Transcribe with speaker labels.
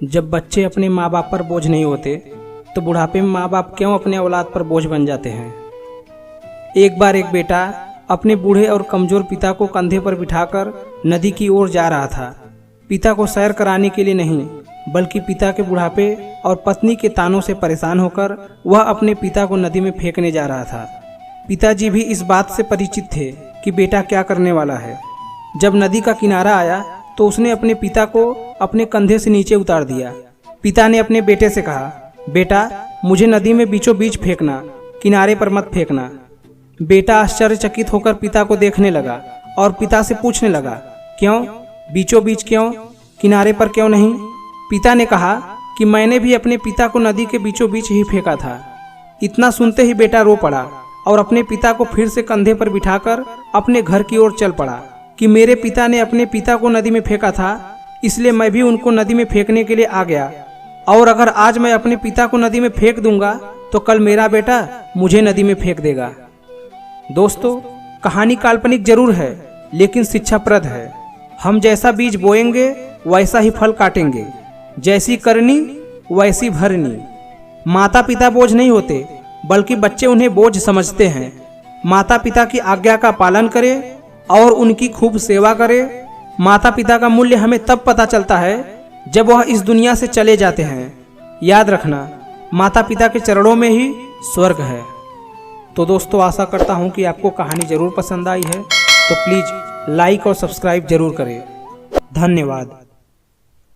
Speaker 1: जब बच्चे अपने माँ बाप पर बोझ नहीं होते तो बुढ़ापे में माँ बाप क्यों अपने औलाद पर बोझ बन जाते हैं। एक बार एक बेटा अपने बूढ़े और कमज़ोर पिता को कंधे पर बिठाकर नदी की ओर जा रहा था। पिता को सैर कराने के लिए नहीं, बल्कि पिता के बुढ़ापे और पत्नी के तानों से परेशान होकर वह अपने पिता को नदी में फेंकने जा रहा था। पिताजी भी इस बात से परिचित थे कि बेटा क्या करने वाला है। जब नदी का किनारा आया तो उसने अपने पिता को अपने कंधे से नीचे उतार दिया। पिता ने अपने बेटे से कहा, बेटा मुझे नदी में बीचों बीच फेंकना, किनारे पर मत फेंकना। बेटा आश्चर्यचकित होकर पिता को देखने लगा और पिता से पूछने लगा, क्यों बीचों बीच, क्यों किनारे पर क्यों नहीं। पिता ने कहा कि मैंने भी अपने पिता को नदी के बीचों बीच ही फेंका था। इतना सुनते ही बेटा रो पड़ा और अपने पिता को फिर से कंधे पर बिठाकर अपने घर की ओर चल पड़ा कि मेरे पिता ने अपने पिता को नदी में फेंका था, इसलिए मैं भी उनको नदी में फेंकने के लिए आ गया। और अगर आज मैं अपने पिता को नदी में फेंक दूंगा तो कल मेरा बेटा मुझे नदी में फेंक देगा। दोस्तों, कहानी काल्पनिक जरूर है लेकिन शिक्षाप्रद है। हम जैसा बीज बोएंगे वैसा ही फल काटेंगे, जैसी करनी वैसी भरनी। माता पिता बोझ नहीं होते बल्कि बच्चे उन्हें बोझ समझते हैं। माता पिता की आज्ञा का पालन करें और उनकी खूब सेवा करें। माता पिता का मूल्य हमें तब पता चलता है जब वह इस दुनिया से चले जाते हैं। याद रखना, माता पिता के चरणों में ही स्वर्ग है। तो दोस्तों, आशा करता हूँ कि आपको कहानी ज़रूर पसंद आई है, तो प्लीज़ लाइक और सब्सक्राइब जरूर करें। धन्यवाद।